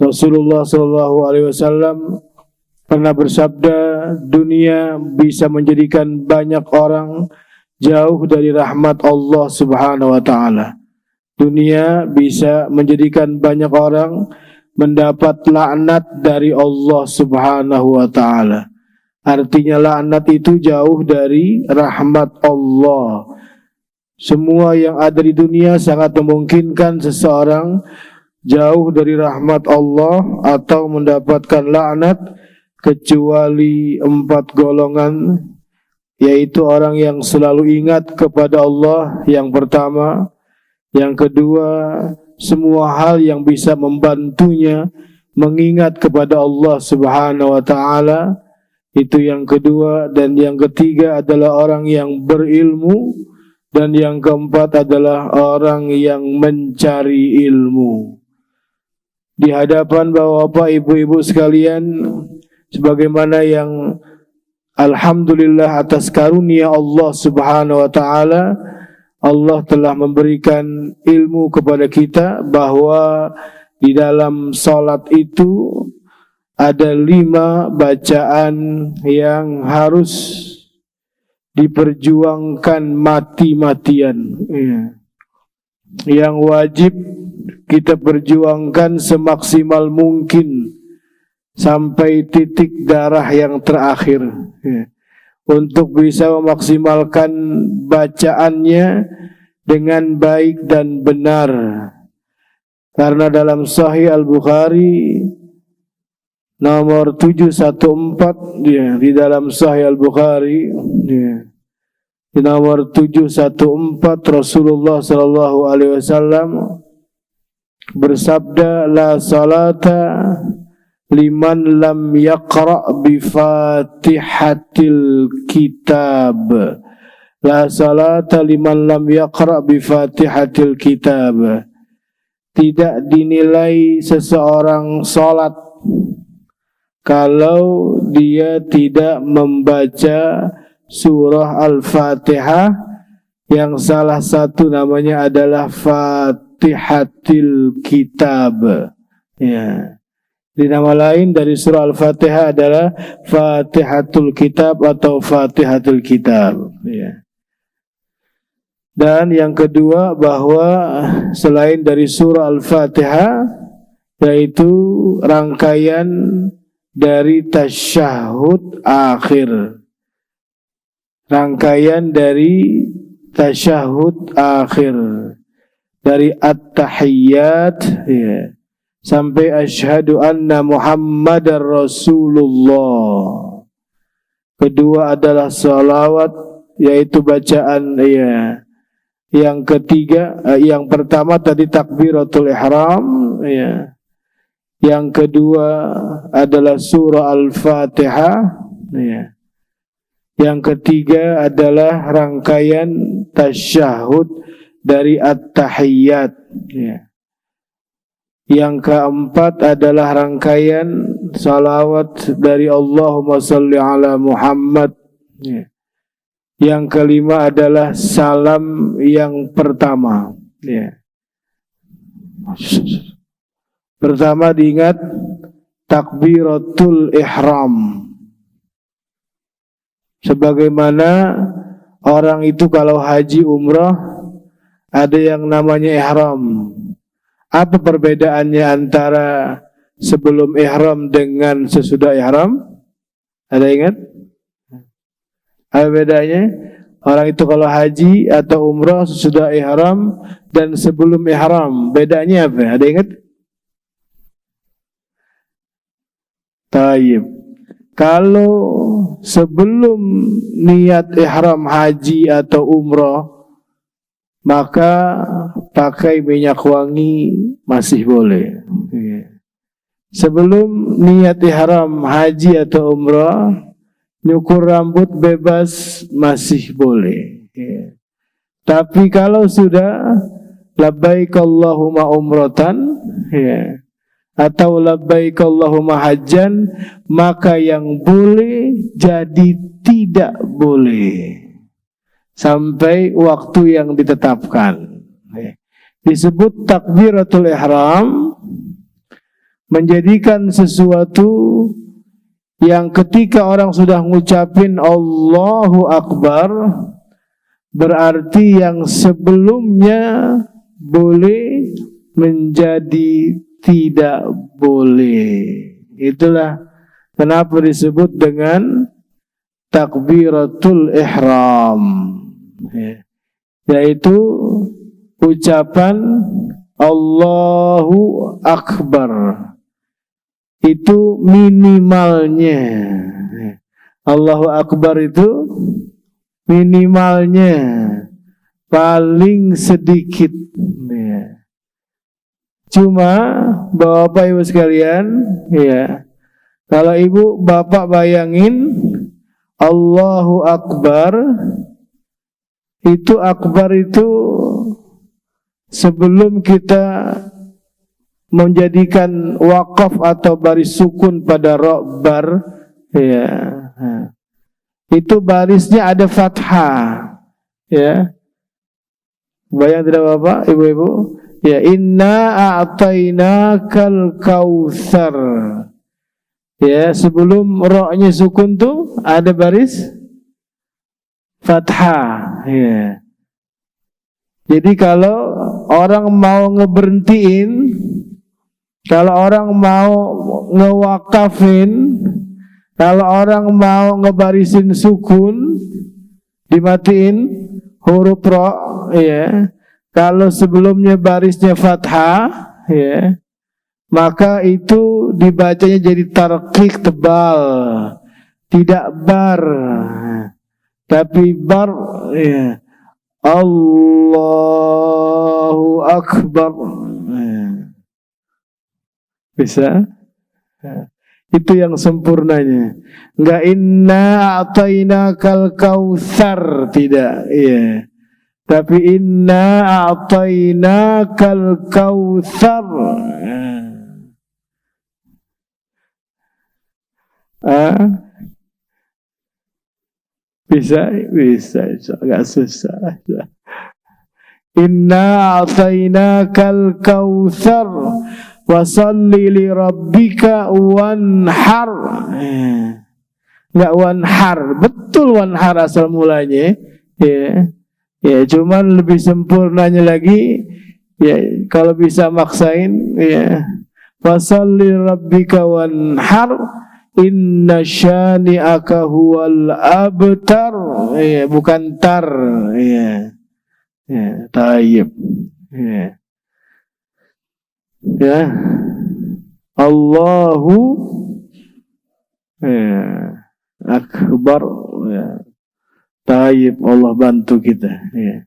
Rasulullah SAW pernah bersabda, dunia bisa menjadikan banyak orang jauh dari rahmat Allah Subhanahu wa taala. Dunia bisa menjadikan banyak orang mendapat laknat dari Allah Subhanahu wa taala. Artinya laknat itu jauh dari rahmat Allah. Semua yang ada di dunia sangat memungkinkan seseorang jauh dari rahmat Allah atau mendapatkan laknat, kecuali 4 golongan, yaitu orang yang selalu ingat kepada Allah yang pertama, yang kedua semua hal yang bisa membantunya mengingat kepada Allah Subhanahu wa taala, itu yang kedua, dan yang ketiga adalah orang yang berilmu, dan yang keempat adalah orang yang mencari ilmu. Di hadapan bapak, ibu-ibu sekalian, sebagaimana yang alhamdulillah atas karunia Allah Subhanahu wa taala, Allah telah memberikan ilmu kepada kita bahwa di dalam salat itu ada 5 bacaan yang harus diperjuangkan mati-matian, yang wajib kita perjuangkan semaksimal mungkin sampai titik darah yang terakhir, untuk bisa memaksimalkan bacaannya dengan baik dan benar. Karena dalam Sahih Al-Bukhari nomor 714, di dalam Sahih Al-Bukhari di nomor 714, Rasulullah sallallahu alaihi wasallam bersabda, la salata liman lam yaqra' bi fatihatil kitab. La salata liman lam yaqra' bi fatihatil kitab. Tidak dinilai seseorang salat kalau dia tidak membaca surah Al-Fatihah, yang salah satu namanya adalah Fatihatil Kitab. Ya. Di nama lain dari surah Al-Fatihah adalah Fatihatul Kitab atau Fatihatul Kitab. Ya. Dan yang kedua, bahwa selain dari surah Al-Fatihah, yaitu rangkaian dari tasyahud akhir, rangkaian dari tasyahud akhir, dari at-tahiyyat sampai asyhadu anna Muhammadar Rasulullah. Kedua adalah salawat, yaitu bacaan yang ketiga, yang pertama tadi takbiratul ihram, yang kedua adalah surah Al-Fatihah, yang ketiga adalah rangkaian tasyahud dari at-tahiyyat, yang keempat adalah rangkaian salawat dari Allahumma salli ala Muhammad, yang kelima adalah salam yang pertama. Pertama diingat takbiratul ihram. Sebagaimana orang itu kalau haji umrah ada yang namanya ihram. Apa perbedaannya antara sebelum ihram dengan sesudah ihram? Ada ingat? Apa bedanya? Orang itu kalau haji atau umrah sesudah ihram dan sebelum ihram, bedanya apa? Ada ingat? Taib. Kalau sebelum niat ihram haji atau umrah, maka pakai minyak wangi masih boleh. Sebelum niat ihram haji atau umrah, nyukur rambut bebas masih boleh. Tapi kalau sudah labbaik Allahumma umratan, atau labbaik Allahumma hajjan, maka yang boleh jadi tidak boleh sampai waktu yang ditetapkan. Disebut takbiratul ihram menjadikan sesuatu yang ketika orang sudah ngucapin Allahu Akbar, berarti yang sebelumnya boleh menjadi tidak boleh. Itulah kenapa disebut dengan takbiratul ihram, yaitu ucapan Allahu Akbar. Itu minimalnya. Allahu Akbar itu minimalnya, paling sedikit. Cuma Bapak Ibu sekalian, ya, kalau Ibu Bapak bayangin Allahu Akbar, itu akbar itu sebelum kita menjadikan wakaf atau baris sukun pada ro'bar, ya, itu barisnya ada fathah, ya. Bayang tidak Bapak, Ibu-ibu? Ya, inna a'tainakal kautsar. Ya, sebelum ro'nya sukun tuh ada baris fathah, ya. Jadi kalau orang mau ngeberhentiin, kalau orang mau ngewakafin, kalau orang mau ngebarisin sukun, dimatiin huruf ro, ya. Kalau sebelumnya barisnya fathah, ya, maka itu dibacanya jadi tarqiq tebal, tidak bar, tapi bar, ya. Allahu Akbar, ya. Bisa? Ya. Itu yang sempurnanya. Enggak inna a'tainakal kautsar, tidak, ya. Tapi inna a'tainakal kautsar. Bisa, agak susah. Inna a'tainakal kautsar wasalli li rabbika wanhar. Enggak wanhar, betul wanhar asal mulanya, ya. Ya, cuman lebih sempurnanya lagi, ya, kalau bisa maksain, ya, fasalli rabbika wanhar inna syani'aka huwal abtar, ya, bukan tar, ya, ya, tayyib, ya, ya, Allahu, ya, akbar, ya. Taib, Allah bantu kita, ya.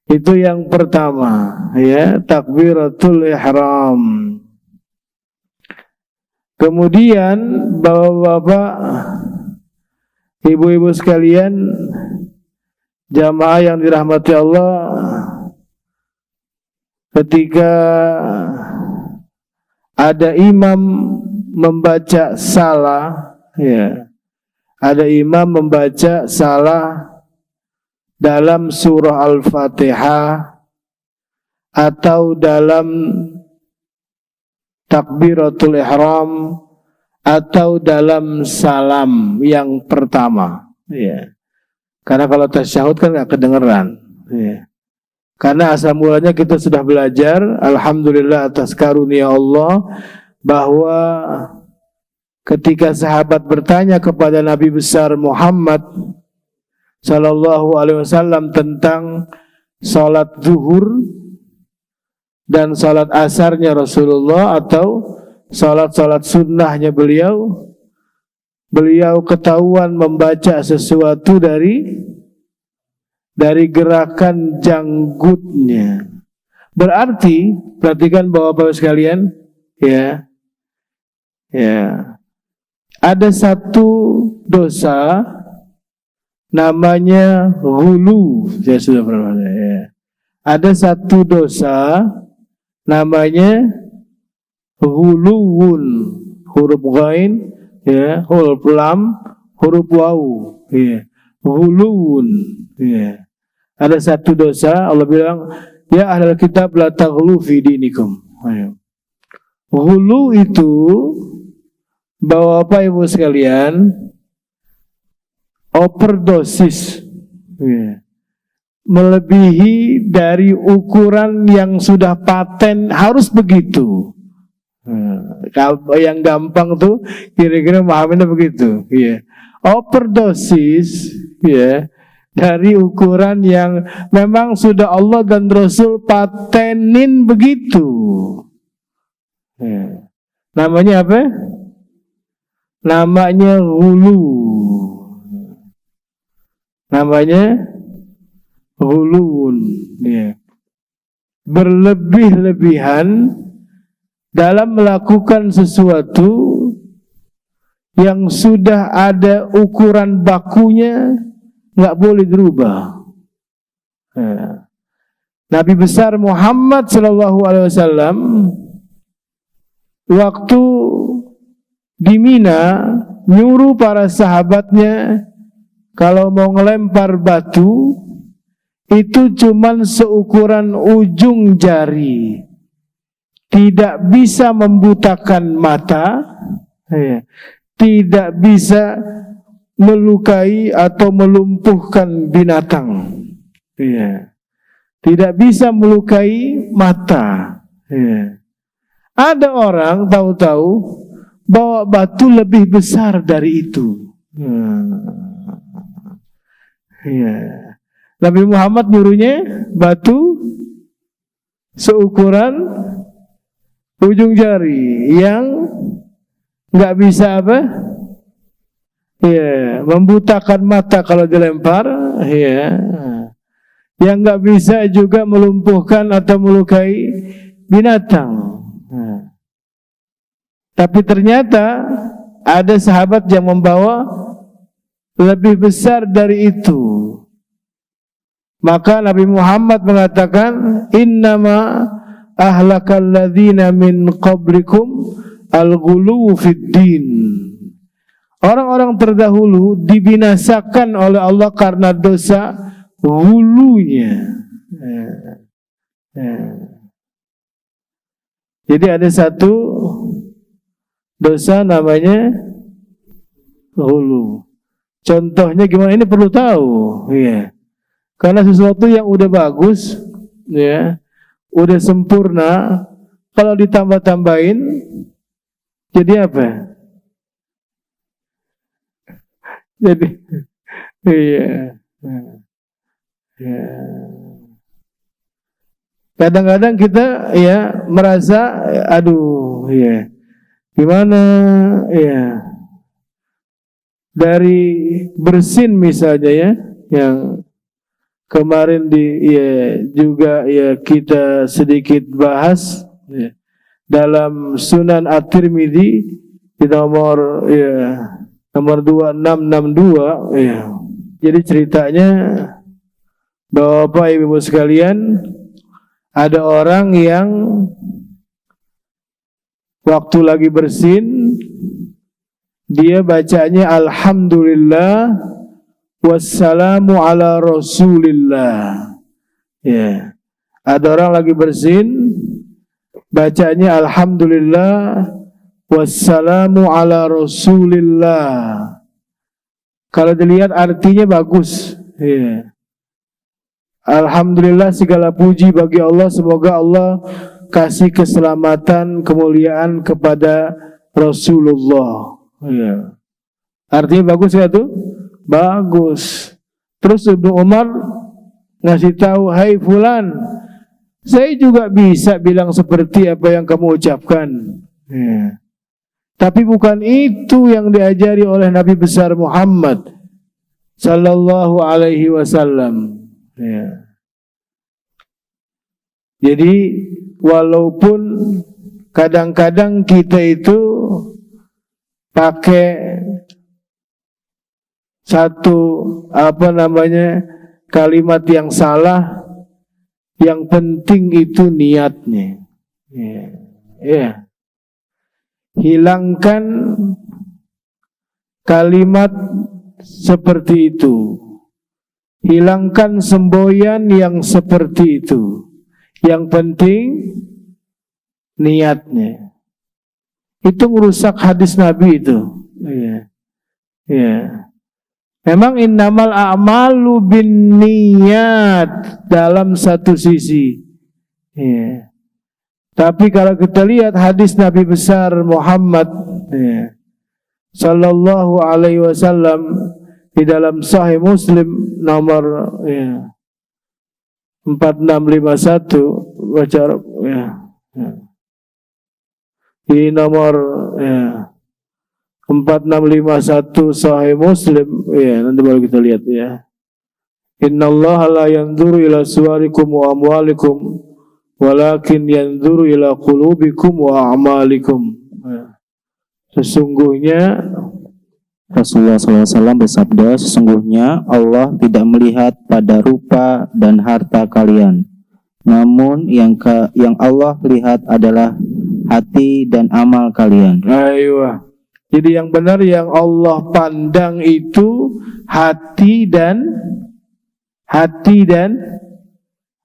Itu yang pertama, ya, takbiratul ihram. Kemudian bapak-bapak, ibu-ibu sekalian, jamaah yang dirahmati Allah, ketika ada imam membaca salah, ya, ada imam membaca salah dalam surah Al-Fatihah atau dalam takbiratul ihram atau dalam salam yang pertama, ya. Karena kalau tasyahud kan nggak kedengeran, ya. Karena asal mulanya kita sudah belajar, alhamdulillah atas karunia Allah, bahwa ketika sahabat bertanya kepada Nabi besar Muhammad Sallallahu Alaihi Wasallam tentang salat zuhur dan salat asarnya Rasulullah atau salat-salat sunnahnya beliau ketahuan membaca sesuatu dari gerakan janggutnya. Berarti, perhatikan bapak-bapak sekalian, ya, ya, ada satu dosa namanya ghulu. Saya sudah pernah, ya. Ada satu dosa namanya ghuluwun, huruf ghain, ya, huruf lam, huruf waw, ya, ghuluwun, ya. Ada satu dosa, Allah bilang, ya ahlul kitab la taghlu fi dinikum. Ayo. Hulu itu, Bapak Ibu sekalian, overdosis, ya, melebihi dari ukuran yang sudah paten, harus begitu. Yang gampang tuh kira-kira pahaminya begitu, ya. Overdosis, ya, dari ukuran yang memang sudah Allah dan Rasul patenin begitu. Ya. Namanya apa? Namanya hulu. Namanya hulun, ya. Berlebih-lebihan dalam melakukan sesuatu yang sudah ada ukuran bakunya, nggak boleh dirubah. Ya. Nabi besar Muhammad SAW waktu di Mina nyuruh para sahabatnya kalau mau ngelempar batu itu cuman seukuran ujung jari, tidak bisa membutakan mata, ya, tidak bisa melukai atau melumpuhkan binatang, ya, tidak bisa melukai mata, ya. Ada orang tahu-tahu bawa batu lebih besar dari itu. Ya. Nabi Muhammad nyuruhnya batu seukuran ujung jari yang nggak bisa apa? Ya, membutakan mata kalau dilempar, ya. Yang nggak bisa juga melumpuhkan atau melukai binatang. Tapi ternyata ada sahabat yang membawa lebih besar dari itu. Maka Nabi Muhammad mengatakan, innama ahlakal ladzina min qablikum al-ghulu fid din. Orang-orang terdahulu dibinasakan oleh Allah karena dosa hulunya. Jadi ada satu dosa namanya hulu. Contohnya gimana? Ini perlu tahu, ya. Karena sesuatu yang udah bagus, ya, udah sempurna, kalau ditambah-tambahin, jadi apa? Jadi, iya. Ya. Kadang-kadang kita, ya, merasa, aduh, ya, gimana, ya, dari bersin misalnya, ya, yang kemarin ya, juga ya kita sedikit bahas, ya, dalam Sunan At-Tirmidzi di nomor, ya, nomor 2662, ya. Jadi ceritanya Bapak Ibu sekalian, ada orang yang waktu lagi bersin dia bacanya alhamdulillah wassalamu ala rasulillah. Ya. Ada orang lagi bersin bacanya alhamdulillah wassalamu ala rasulillah. Kalau dilihat artinya bagus, ya. Alhamdulillah segala puji bagi Allah, semoga Allah kasih keselamatan, kemuliaan kepada Rasulullah, ya. Artinya bagus ya tuh? Bagus. Terus Ibnu Umar ngasih tahu, hai fulan, saya juga bisa bilang seperti apa yang kamu ucapkan, ya. Tapi bukan itu yang diajari oleh Nabi besar Muhammad sallallahu alaihi wasallam, ya. Jadi walaupun kadang-kadang kita itu pakai satu kalimat yang salah, yang penting itu niatnya, ya. Ya. Hilangkan kalimat seperti itu, hilangkan semboyan yang seperti itu. Yang penting niatnya. itu merusak hadis Nabi itu. Iya. Iya. Memang innamal a'malu binniyat dalam satu sisi. Iya. Tapi kalau kita lihat hadis Nabi besar Muhammad sallallahu alaihi wasallam di dalam Sahih Muslim nomor 4651 baca di nomor 4651 Sahih Muslim nanti baru kita lihat Innallaha la yanzuru ila suwarikum wa amwalikum walakin yanzuru ila qulubikum wa a'malikum. Sesungguhnya Rasulullah SAW bersabda, sesungguhnya Allah tidak melihat pada rupa dan harta kalian, namun yang Allah lihat adalah hati dan amal kalian. Aywa. Jadi yang benar yang Allah pandang itu hati dan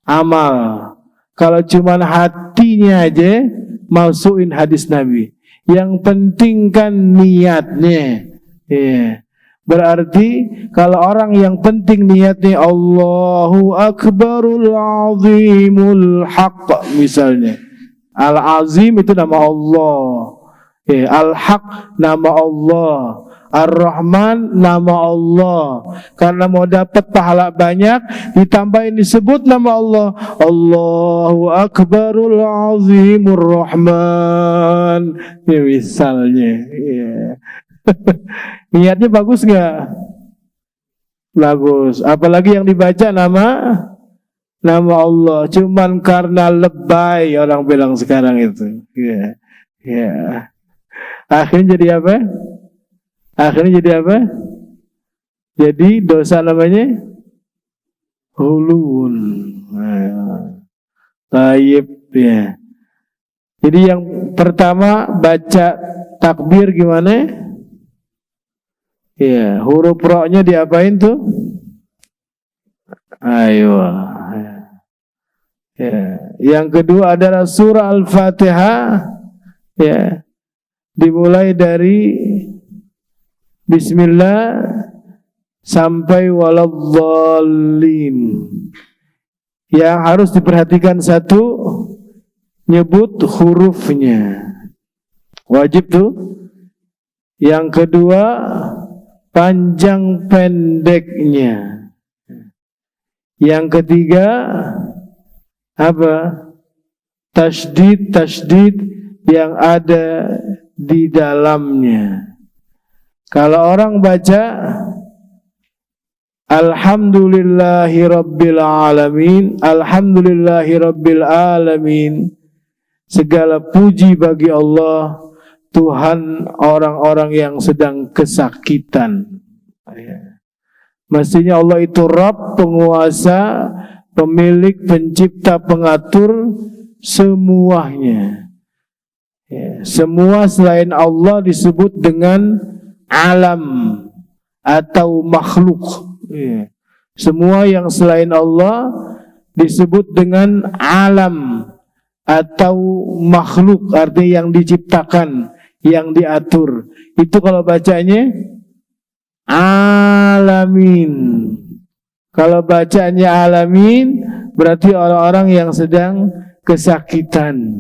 amal. Kalau cuma hatinya aja masukin hadis Nabi. Yang penting kan niatnya. Berarti kalau orang yang penting niatnya Allahu Akbarul Azimul Haq misalnya. Al-Azim itu nama Allah. Al-Haq nama Allah. Ar-Rahman nama Allah. Karena mau dapat pahala banyak, ditambahin disebut nama Allah. Allahu Akbarul Azimur Rahman. Misalnya. Niatnya bagus nggak? Bagus. Apalagi yang dibaca nama Allah. Cuman karena lebay orang bilang sekarang itu. Akhirnya jadi apa? Jadi dosa namanya hulun. Taib ya. Jadi yang pertama baca takbir gimana? Ya, huruf ro-nya diapain tuh? Ayo. Ya. Yang kedua adalah surah Al-Fatihah. Ya. Dimulai dari Bismillah sampai waladhdallin. Yang harus diperhatikan satu, nyebut hurufnya. Wajib tuh. Yang kedua, panjang pendeknya. Yang ketiga, apa? Tasydid yang ada di dalamnya. Kalau orang baca Alhamdulillahirabbil alamin, Alhamdulillahirabbil alamin, segala puji bagi Allah, Tuhan orang-orang yang sedang kesakitan. Mestinya Allah itu Rabb, penguasa, pemilik, pencipta, pengatur semuanya. Semua selain Allah disebut dengan alam atau makhluk. Semua yang selain Allah disebut dengan alam atau makhluk, artinya yang diciptakan, yang diatur. Itu kalau bacanya alamin. Kalau bacanya alamin berarti orang-orang yang sedang kesakitan.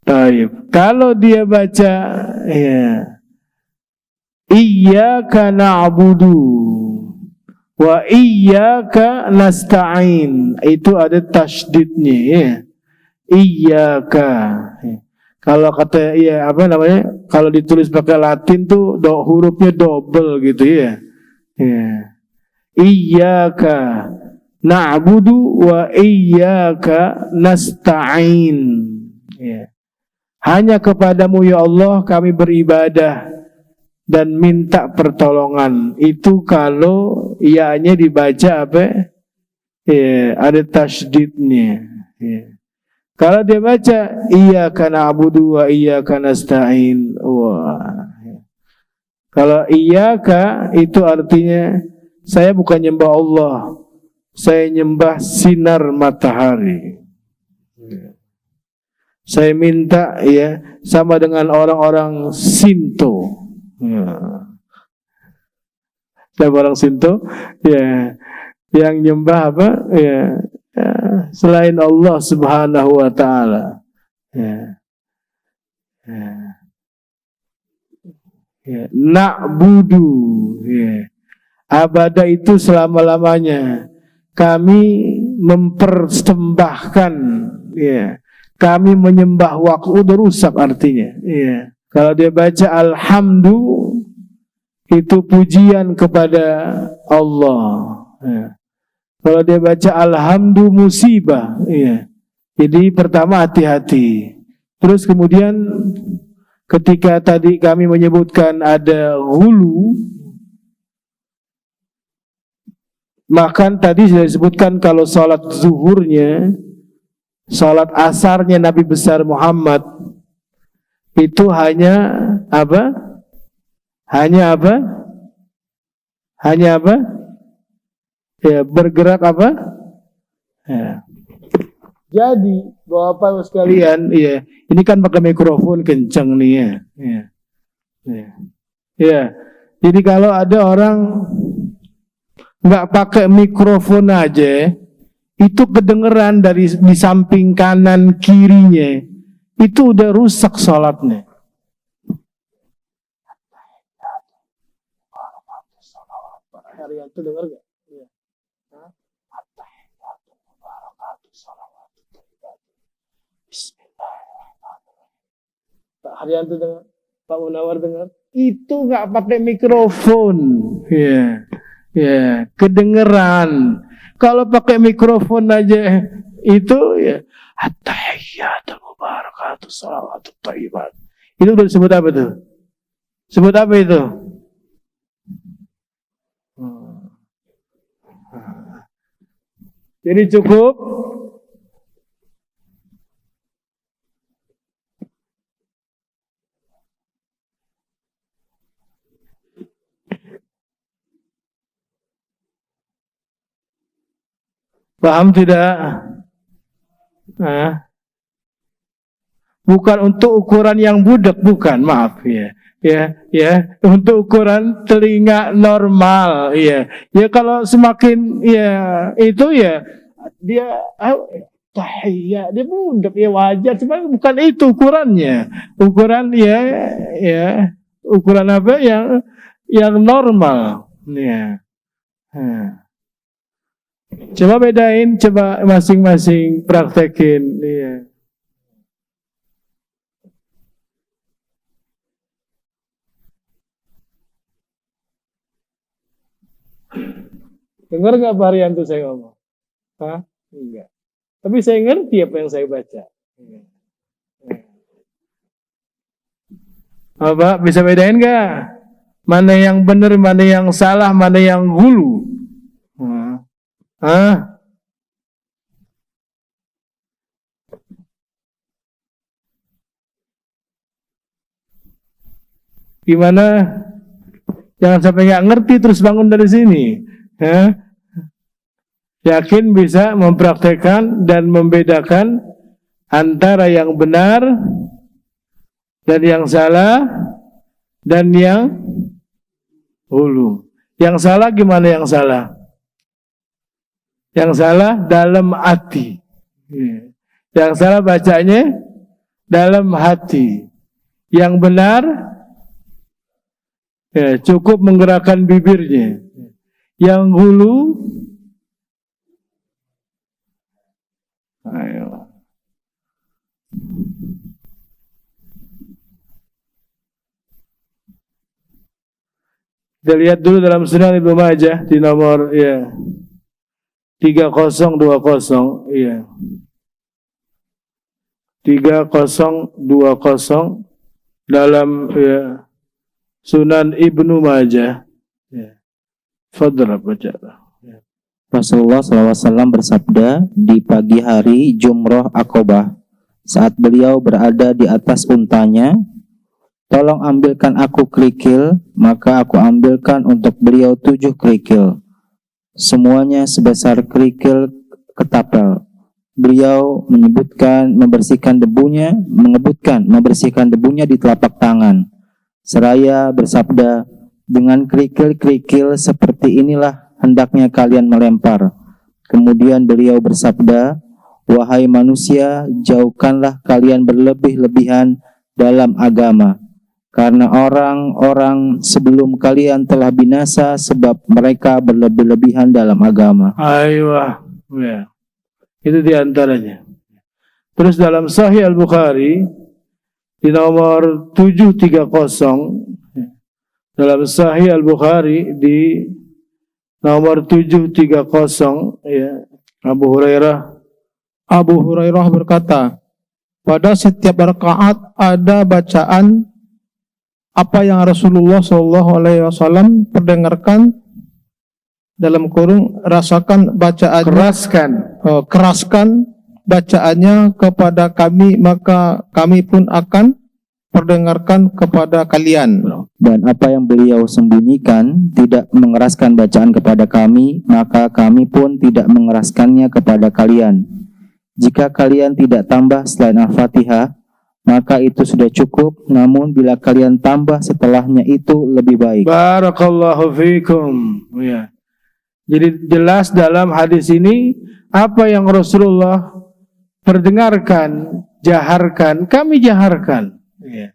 Baik. Kalau dia baca Iyyaka na'budu wa iyyaka nasta'in, itu ada tasydidnya Iyyaka. Kalau kata kalau ditulis pakai Latin tuh hurufnya double gitu ya. Iyyaka na'budu wa iyyaka nasta'in. Hanya kepadamu ya Allah kami beribadah dan minta pertolongan. Itu kalau iya-nya dibaca apa? Ada tasydidnya. Kalau dia baca iyyaka na'budu wa iyyaka nasta'in. Kalau iyyaka itu artinya saya bukan nyembah Allah, saya nyembah sinar matahari. Saya minta ya sama dengan orang-orang Shinto. Sama orang Shinto ya yang nyembah apa? Ya, selain Allah Subhanahu wa taala. Ya. Na'budu ya. Abadah itu selama-lamanya. Kami mempersembahkan ya. Kami menyembah waktu udah rusak artinya ya. Kalau dia baca alhamdu itu pujian kepada Allah ya. Kalau dia baca alhamdu musibah ya. Jadi pertama hati-hati. Terus kemudian ketika tadi kami menyebutkan ada hulu, maka tadi sudah disebutkan kalau salat zuhurnya, salat asarnya Nabi besar Muhammad itu hanya apa? Hanya apa? Hanya apa? Ya, bergerak apa? Ya. Jadi, Bapak sekalian, ya, ini kan pakai mikrofon kenceng nih ya. Ya. Ya. Ya. Jadi kalau ada orang nggak pakai mikrofon aja, itu kedengeran dari di samping kanan kirinya, itu udah rusak sholatnya. Itu dengar gak? Ya. Pak Haryanto dengar, Pak Munawar dengar, itu nggak pakai mikrofon, ya, ya, kedengeran. Kalau pakai mikrofon aja itu ya, at-tahiyyatu mubarakatuh shalawatut thayyibat. Itu udah disebut apa tuh? Sebut apa itu? Jadi cukup paham tidak? Bukan untuk ukuran yang budak, bukan, maaf ya. Ya, untuk ukuran telinga normal, ya. Ya kalau semakin ya itu ya dia tahiyya, dia budak ya wajar, cuma bukan itu ukurannya. Ukuran ya ukuran apa yang normal, ya. Coba bedain, coba masing-masing praktekin, ya. Dengar nggak Pak Haryanto saya ngomong? Hah? Enggak. Tapi saya ngerti apa yang saya baca. Apa? Bisa bedain nggak? Mana yang benar, mana yang salah, mana yang hulu? Hah? Gimana? Jangan sampai nggak ngerti terus bangun dari sini. Yakin bisa mempraktekkan dan membedakan antara yang benar dan yang salah dan yang hulu. Yang salah gimana yang salah? Yang salah dalam hati. Yang salah bacanya dalam hati. Yang benar ya, cukup menggerakkan bibirnya. Yang hulu ayo. Kita lihat dulu dalam Sunan Ibnu Majah di nomor ya 3020 ya. 3020 dalam ya Sunan Ibnu Majah. Ya. Fadhal baca. Rasulullah SAW bersabda di pagi hari Jumroh Aqobah saat beliau berada di atas untanya, tolong ambilkan aku kerikil, maka aku ambilkan untuk beliau 7 kerikil. semuanya sebesar kerikil ketapel. Beliau membersihkan debunya di telapak tangan. Seraya bersabda, dengan kerikil-kerikil seperti inilah hendaknya kalian melempar. Kemudian beliau bersabda, wahai manusia, jauhkanlah kalian berlebih-lebihan dalam agama, karena orang-orang sebelum kalian telah binasa sebab mereka berlebih-lebihan dalam agama. Aywa, ya. Itu diantaranya. Terus dalam Sahih Al-Bukhari di nomor 730, dalam Sahih Al-Bukhari di nomor 730, ya, Abu Hurairah berkata, pada setiap rakaat ada bacaan apa yang Rasulullah SAW perdengarkan, dalam kurung rasakan bacaannya, keraskan bacaannya kepada kami, maka kami pun akan perdengarkan kepada kalian. Dan apa yang beliau sembunyikan tidak mengeraskan bacaan kepada kami, maka kami pun tidak mengeraskannya kepada kalian. Jika kalian tidak tambah selain Al-Fatihah, maka itu sudah cukup, namun bila kalian tambah setelahnya itu lebih baik. Barakallahu fikum. Ya. Jadi jelas dalam hadis ini apa yang Rasulullah perdengarkan, jaharkan, kami jaharkan, ya.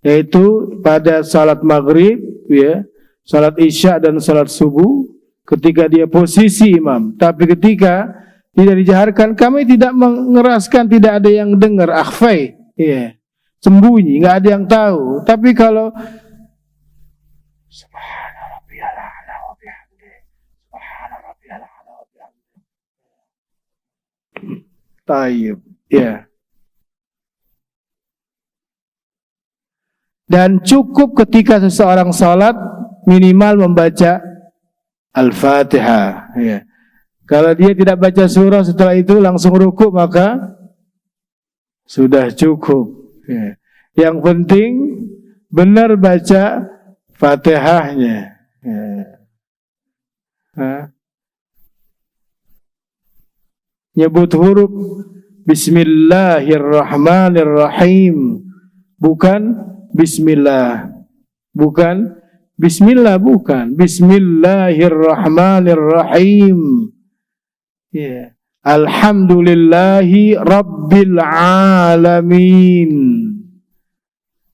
Yaitu pada salat maghrib, ya, salat isya dan salat subuh ketika dia posisi imam. Tapi ketika tidak dijaharkan, kami tidak mengeraskan, tidak ada yang dengar, akhfai, ya, sembunyi, nggak ada yang tahu. Tapi kalau tayyib, ya. Dan cukup ketika seseorang salat minimal membaca Al-Fatihah, ya. Kalau dia tidak baca surah setelah itu langsung rukuk, maka sudah cukup, ya. Yang penting benar baca Fatihahnya, ya. Nyebut huruf Bismillahirrahmanirrahim, bukan Bismillah, bukan Bismillah, bukan Bismillahirrahmanirrahim, ya. Alhamdulillahi Rabbil Alamin,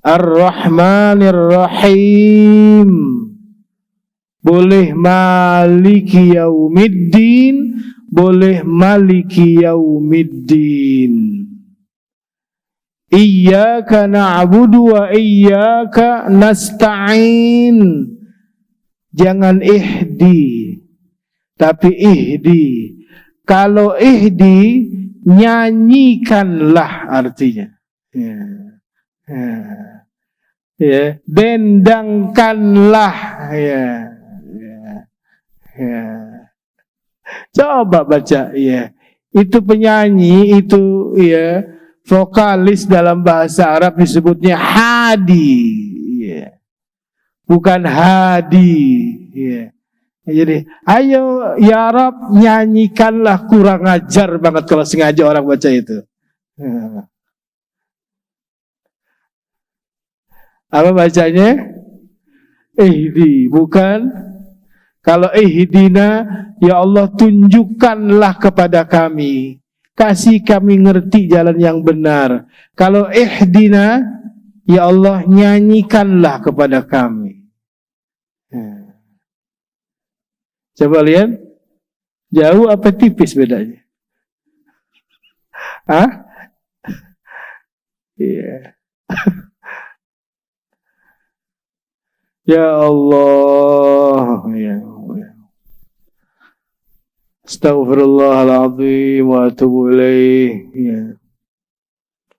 Ar-Rahmanir-Rahim. Boleh Maliki Yaumiddin, boleh Maliki Yaumiddin. Iyyaka na'budu wa iyyaka nasta'in. Jangan ihdi, tapi ihdi. Kalau ihdi, nyanyikanlah artinya. Ya. Ya. Ya. Dendangkanlah. Ya. Ya. Ya. Coba baca, ya. Itu penyanyi, itu, ya, vokalis dalam bahasa Arab disebutnya hadi, ya. Bukan hadi, ya. Jadi, ayo ya Rab, nyanyikanlah. Kurang ajar banget kalau sengaja orang baca itu. Ya. Apa bacanya? Ihdi, bukan. Kalau ihdina, ya Allah tunjukkanlah kepada kami, kasih kami ngerti jalan yang benar. Kalau ihdina, ya Allah nyanyikanlah kepada kami. Coba lihat, jauh apa tipis bedanya? Hah? Iya. Ya Allah, ya. Astaghfirullahaladzim wa atubu ilaih, ya.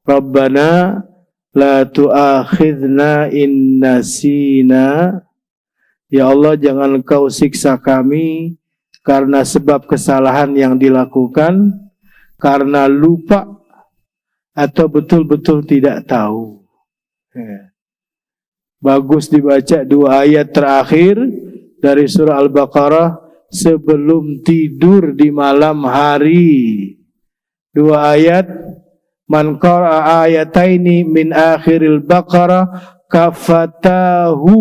Rabbana la tu'akhidna in nasina. Ya Allah, jangan Engkau siksa kami karena sebab kesalahan yang dilakukan, karena lupa atau betul-betul tidak tahu. Ya. Bagus dibaca dua ayat terakhir dari surah Al-Baqarah. sebelum tidur di malam hari. 2 ayat, man qara'a ayataini min akhiril Baqarah kafatahu.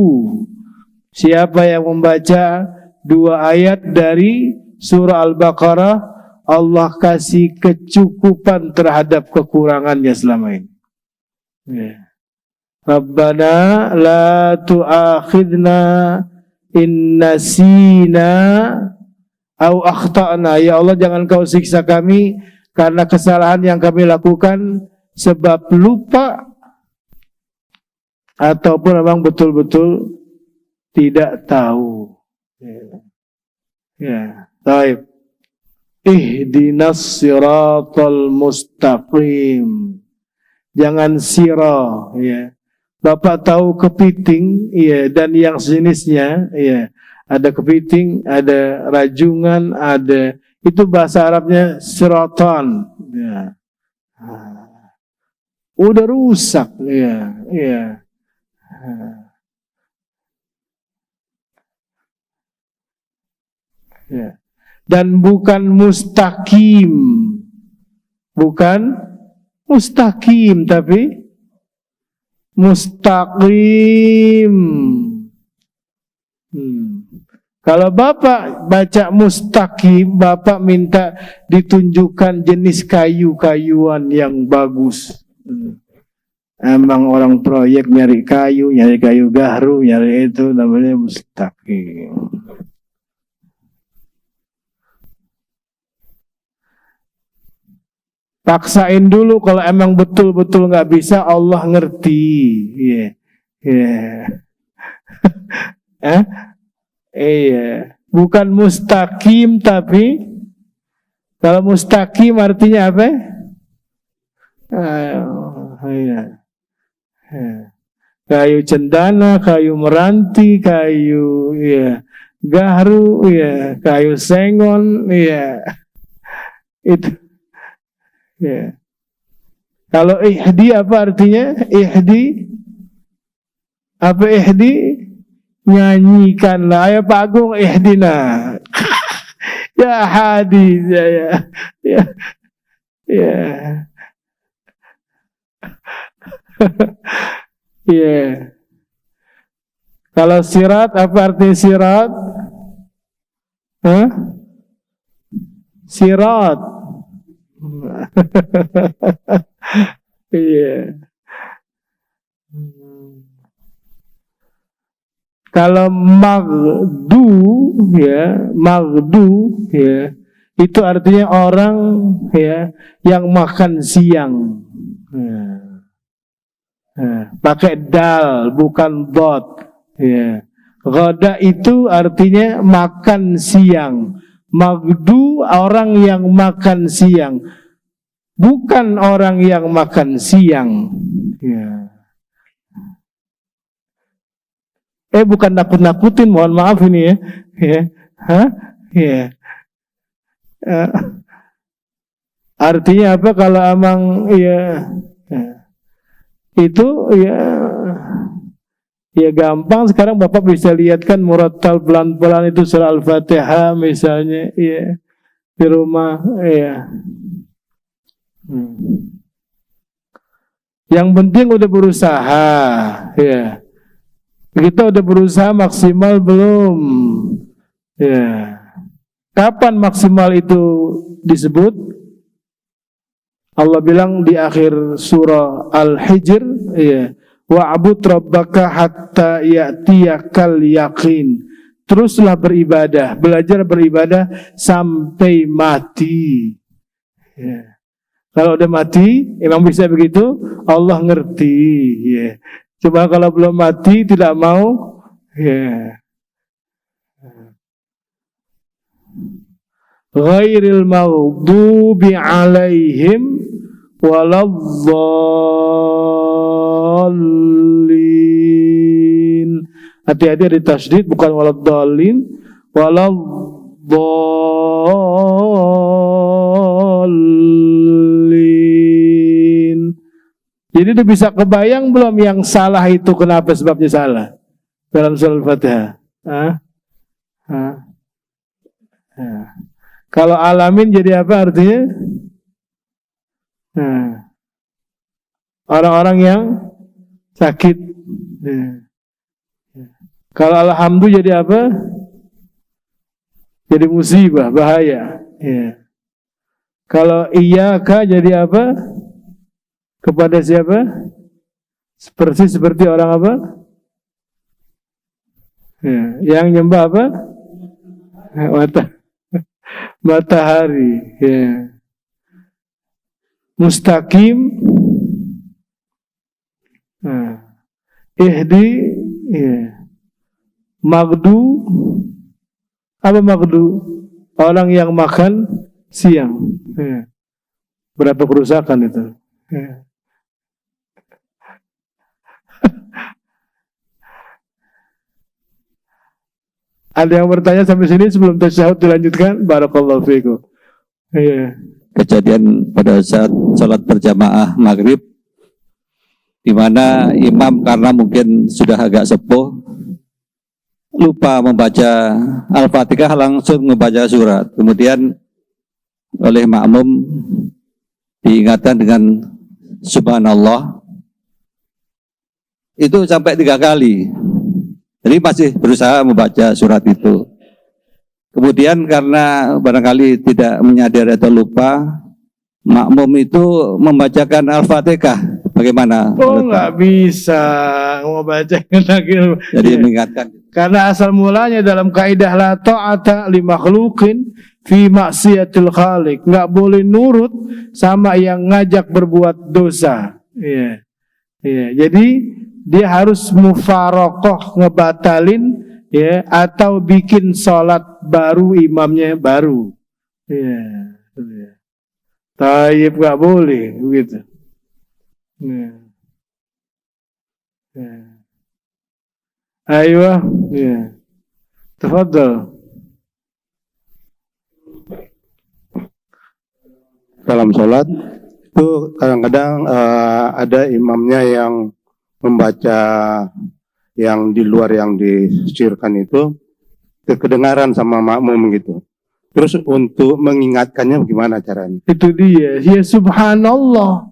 Siapa yang membaca 2 ayat dari surah Al-Baqarah, Allah kasih kecukupan terhadap kekurangannya selama ini. Rabbana la tu'akhidna in nasina au akhtana. Ya Allah, jangan kau siksa kami karena kesalahan yang kami lakukan sebab lupa ataupun memang betul-betul tidak tahu. Ya, baik. Ihdinas siratal mustaqim. Jangan sirah, ya. Bapak tahu kepiting, ya, dan yang sejenisnya, ya. Ada kepiting, ada rajungan, ada, itu bahasa Arabnya siratan, ya. Udah rusak, ya, ya. Ya. Dan bukan mustaqim, bukan mustaqim, tapi mustaqim. Kalau Bapak baca mustaqim, Bapak minta ditunjukkan jenis kayu-kayuan yang bagus. Emang orang proyek nyari kayu gahru, nyari itu namanya mustaqim. Paksain dulu, kalau emang betul-betul nggak bisa, Allah ngerti. Bukan mustaqim, tapi kalau mustaqim artinya apa? Kayu cendana, kayu meranti, kayu gahru, kayu sengon, itu. Kalau ihdi apa artinya? Ihdi apa ihdi? Nyanyikanlah, ayo Pak Agung ihdina. Ya hadi, Kalau sirat apa artinya sirat? Sirat. Kalau magdu, itu artinya orang yang makan siang. Pakai dal, bukan dot. Ghada itu artinya makan siang. Magdu orang yang makan siang, bukan orang yang makan siang. Bukan nakut-nakutin, mohon maaf ini artinya apa kalau emang itu gampang. Sekarang Bapak bisa lihat kan murattal pelan-pelan itu surah Al-Fatihah misalnya, di rumah, Yang penting udah berusaha, Kita udah berusaha maksimal belum? Kapan maksimal itu disebut? Allah bilang di akhir surah Al-Hijr, wa'bud rabbaka hatta ya'tiyakal yaqin. Teruslah beribadah, belajar beribadah sampai mati. Kalau udah mati, emang bisa begitu? Allah ngerti. Coba kalau belum mati tidak mau, ghairil maghdubi alaihim waladdallin. Hati-hati ada tasydid, bukan waladdallin, waladdallin. Jadi udah bisa kebayang belum yang salah itu kenapa sebabnya salah dalam surah Al-Fatihah? Nah, kalau alamin jadi apa artinya? Nah, orang-orang yang sakit. Nah, kalau alhamdu jadi apa? Jadi musibah, bahaya. Ya. Kalau iyyaka jadi apa? Kepada siapa? Seperti orang apa? Ya. Yang nyembah apa? Matahari. Ya. Mustaqim. Nah. Ihdi. Ya. Magdu. Apa magdu? Orang yang makan siang. Ya. Berapa kerusakan itu? Ya. Ada yang bertanya sampai sini sebelum tasyahud dilanjutkan? Barakallahu fiikum. Ya. Kejadian pada saat sholat berjamaah maghrib, di mana imam karena mungkin sudah agak sepuh, lupa membaca Al-Fatihah, langsung membaca surat. Kemudian oleh makmum diingatkan dengan Subhanallah. Itu sampai 3 kali. Jadi masih berusaha membaca surat itu. Kemudian karena barangkali tidak menyadari atau lupa, makmum itu membacakan Al-Fatihah. Bagaimana? Oh, nggak bisa mau bacakan lagi. Jadi mengingatkan. Karena asal mulanya dalam kaidah la ta'ata li makhluqin fi maksiatil khaliq, nggak boleh nurut sama yang ngajak berbuat dosa. Iya. Iya. Jadi dia harus mufarokoh, ngebatalin, ya, atau bikin sholat baru, imamnya baru. Iya. Iya. Taib nggak boleh begitu. Iya. Iya. Ayo, ya. Tafadhal. Dalam sholat itu kadang-kadang ada imamnya yang membaca yang di luar yang disirkan itu kedengaran sama makmum gitu. Terus untuk mengingatkannya bagaimana caranya? Itu dia. Ya subhanallah.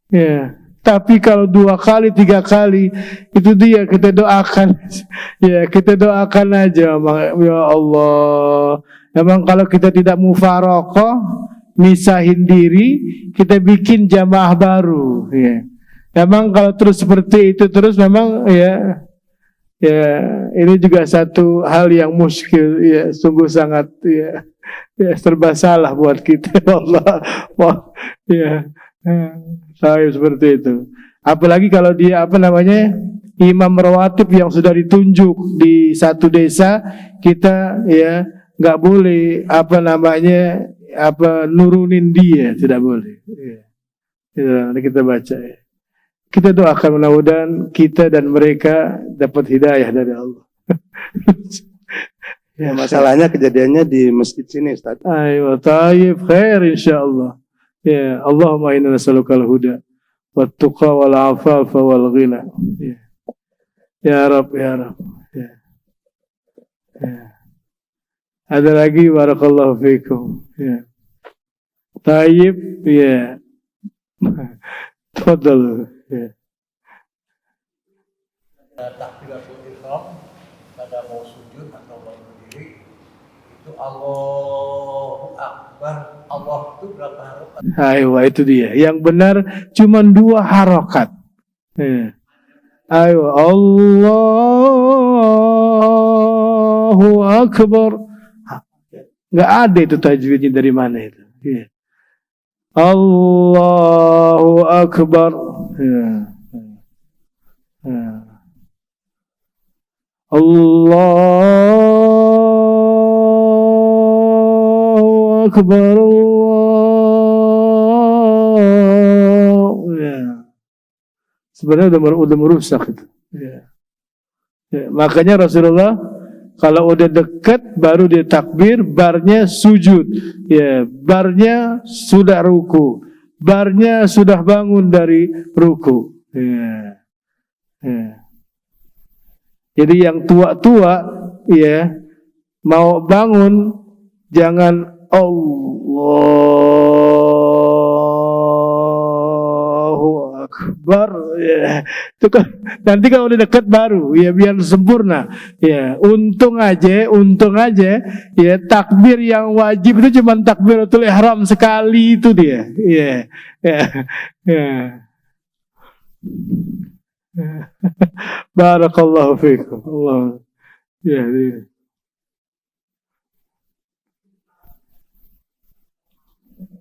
Ya. Tapi kalau 2 kali, 3 kali, itu dia kita doakan. Ya, kita doakan aja. Ya Allah. Memang kalau kita tidak mufarokoh, misahin diri, kita bikin jamaah baru. Ya. Memang kalau terus seperti itu terus, memang ya, ya ini juga satu hal yang muskil. Ya, sungguh sangat ya, ya serba salah buat kita. Allah, ya. Saya seperti itu. Apalagi kalau dia imam rawatib yang sudah ditunjuk di satu desa, kita ya nggak boleh nurunin dia, tidak boleh. Ya. Kita baca ya. Kita doakan mudah-mudahan kita dan mereka dapat hidayah dari Allah. Ya, masalahnya kejadiannya di masjid sini, Ustaz. Ayo, taib, khair insyaallah. Ya, Allahumma inna nas'alukal huda wat tuqa wal afafa wal ghina. Ya. Ya Rabb, ya Rabb. Ya. Ya. Ada lagi, barakallahu fikum. Ya. Taib, ya. Tafadhal. Ya. Takbiratul ihram pada mau sujud atau mau berdiri itu Allahu Akbar. Allah itu berapa harokat? Ayo, itu dia. Yang benar cuma 2 harokat. Ya. Ayo, Allahu Akbar. Nggak ada itu tajwidnya dari mana itu. Ya. Allahu Akbar. Ya. Ya. Allahu Akbar. Ya. Sebenarnya udah merusak itu. Ya. Ya. Makanya Rasulullah kalau udah dekat baru dia takbir, barnya sujud. Ya, barnya sudah ruku. Barnya sudah bangun dari ruku. Ya. Ya. Jadi yang tua-tua ya mau bangun Jangan Allahu Akbar, ya. Itu kan nanti kalau udah dekat baru, ya biar sempurna. Ya, untung aja, ya takbir yang wajib itu cuma takbiratul ihram sekali itu dia. Ya, ya, ya. Barakallahu fiikum. Allah. Ya, ya.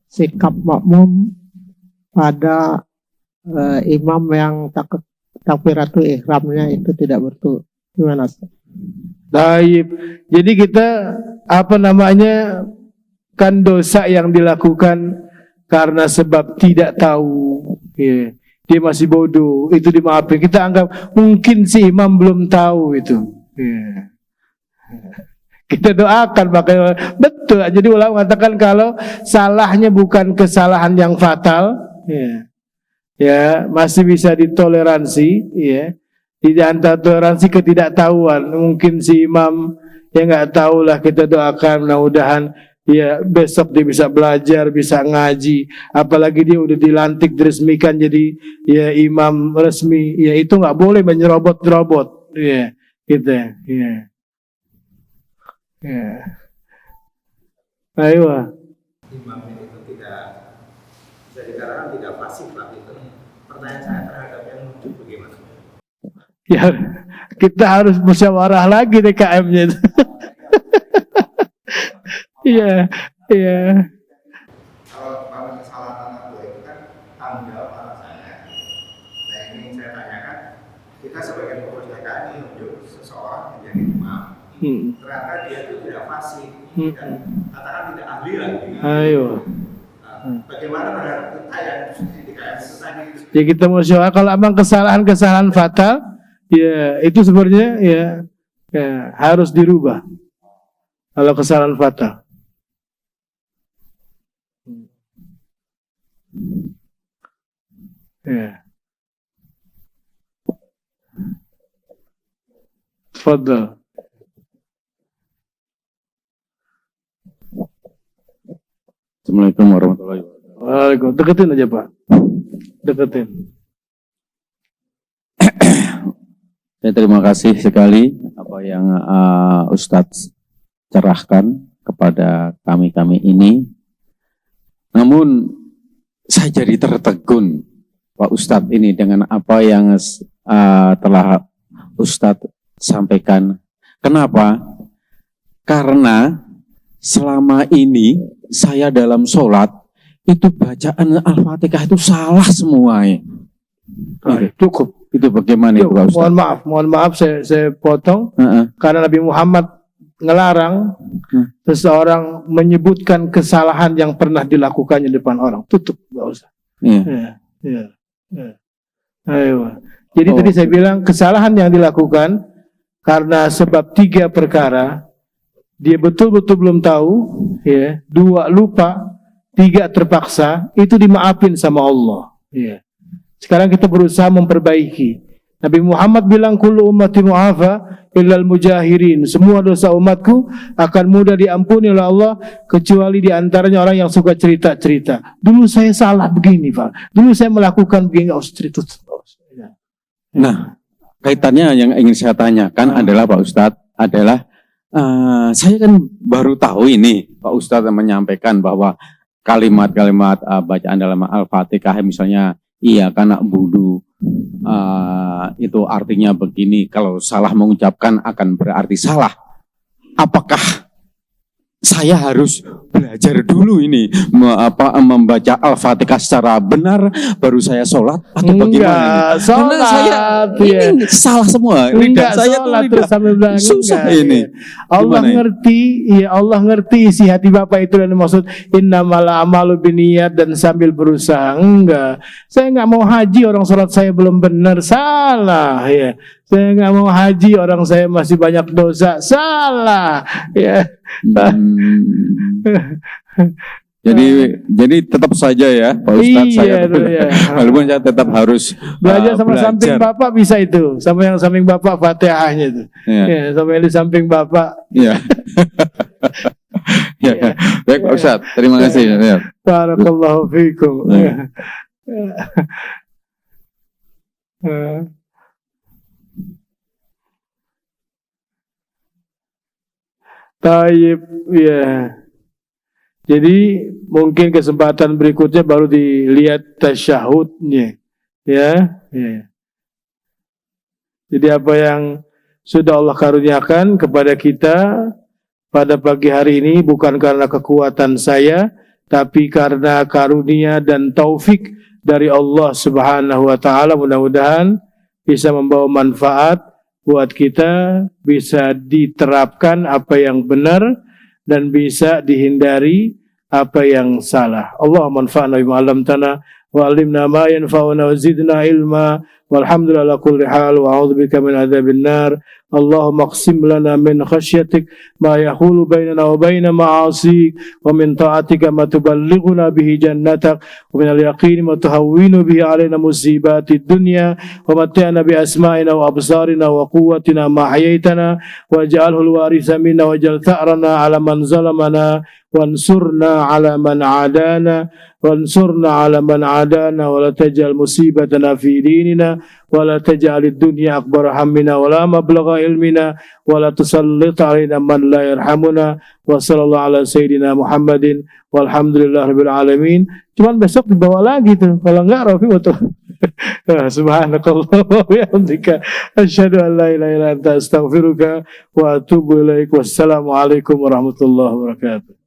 Sikap makmum pada imam yang takbiratul ihramnya itu tidak betul. Gimana? Baik. Jadi kita kan dosa yang dilakukan karena sebab tidak tahu. Ya. Dia masih bodoh, itu dimaafkan. Kita anggap mungkin si imam belum tahu itu. Ya. Kita doakan pakai betul. Jadi ulama mengatakan kalau salahnya bukan kesalahan yang fatal, ya masih bisa ditoleransi, ya. Di antara toleransi ketidaktahuan, mungkin si imam ya nggak tahu lah, kita doakan mudah-mudahan ya besok dia bisa belajar, bisa ngaji. Apalagi dia udah dilantik diresmikan jadi ya imam resmi, ya itu nggak boleh menyerobot-robot, ya gitu, ya. Ya. Ayo. Imam itu tidak bisa dikatakan tidak pasif lah itu. Pertanyaan saya terhadap yang muncul bagaimana? Ya, kita harus musyawarah lagi DKM-nya. Iya, iya. Kalau kesalahan anak buah itu kan tanggung jawab alasannya. Nah ini saya tanyakan, kita sebagai pengurus DKM menunjuk seseorang menjadi imam. Ternyata dia itu tidak fasih dan katakan tidak ahli lagi. Ayo. Bagaimana terhadap kita yang di DKM itu tadi? Ya kita musyawarah. Kalau abang kesalahan fatal, ya itu sebenarnya ya harus dirubah. Kalau kesalahan fatal. Ya. Fadal. Assalamualaikum warahmatullahi wabarakatuh. Waalaikumsalam. Deketin aja Pak. Deketin. Saya terima kasih sekali apa yang Ustadz cerahkan kepada kami ini. Namun saya jadi tertegun Pak Ustadz ini dengan apa yang telah Ustadz sampaikan. Kenapa? Karena selama ini saya dalam sholat itu bacaan Al-Fatihah itu salah semuanya. Cukup. Itu bagaimana itu Pak Ustadz? Mohon maaf saya potong. Karena Nabi Muhammad ngelarang seseorang menyebutkan kesalahan yang pernah dilakukannya di depan orang. Tutup, nggak usah. Ya. Ayo. Jadi tadi saya bilang kesalahan yang dilakukan karena sebab 3 perkara. Dia betul-betul belum tahu, ya. 2 lupa, 3 terpaksa, itu dimaafin sama Allah. Ya. Sekarang kita berusaha memperbaiki. Nabi Muhammad bilang kullu ummati mu'afa illal mujahirin. Semua dosa umatku akan mudah diampuni oleh Allah kecuali di antaranya orang yang suka cerita-cerita. Dulu saya salah begini, Pak. Dulu saya melakukan begini, enggak usah cerita. Nah, kaitannya yang ingin saya tanyakan adalah Pak Ustadz adalah saya kan baru tahu ini Pak Ustadz yang menyampaikan bahwa kalimat-kalimat bacaan dalam Al-Fatihah misalnya iya karena budu itu artinya begini, kalau salah mengucapkan akan berarti salah. Apakah saya harus belajar dulu ini membaca Al-Fatihah secara benar baru saya sholat atau bagaimana? Karena saya ini salah semua. Lidah saya tuh lidah susah ini. Allah ngerti, ya Allah ngerti isi hati Bapak itu dan maksud innamal a'malu binniyat dan sambil berusaha. Enggak. Saya enggak mau haji orang sholat saya belum benar, salah ya. Saya enggak mau haji orang saya masih banyak dosa, salah ya. Jadi tetap saja ya Pak Ustadz, walaupun saya tetap harus belajar sama samping Bapak bisa itu, sama yang samping Bapak Fatihahnya itu, sama yang di samping Bapak. Ya. Baik Pak Ustadz, terima kasih. Ya. Barakallahu fiikum. Ya. Taib, ya. Jadi mungkin kesempatan berikutnya baru dilihat tasyahudnya, ya. Jadi apa yang sudah Allah karuniakan kepada kita pada pagi hari ini bukan karena kekuatan saya, tapi karena karunia dan taufik dari Allah Subhanahu wa taala. Mudah-mudahan bisa membawa manfaat buat kita, bisa diterapkan apa yang benar dan bisa dihindari apa yang salah. Allahumma anfa'na bima 'allamtana wa 'allimna ma yanfa'una wa zidna ilma. Walhamdulillah ala kulli hal wa a'udzubika min adzabin nar. Allahumma aqsim lana min khasyatik ma yahulu bainana wa baina ma'asik wa min ta'atika ma tuballighuna bihi jannatak wa min al-yaqini ma tuhawwinu bihi alaina musibatid dunya wa mat'ana bi asma'ina wa absarina wa quwwatina ma hayaitana waj'alhu al-waritha minna waj'al tha'rana 'ala man zalamana wansurna 'ala man 'adana wansurna 'ala man 'adana wa la taj'al musibatana fi dinina wa la taj'alid dunya akbar hammina wa la mablagha ilmina wa la tusallit 'alaina man la yarhamuna wa sallallahu ala sayyidina Muhammadin walhamdulillahirabbil alamin. Cuman besok dibawa lagi tuh. Kalau enggak Rafi betul. Subhanakallah wa bihamdika asyhadu an la ilaha illa anta astaghfiruka wa atubu ilaik. Wassalamu alaikum warahmatullahi wabarakatuh.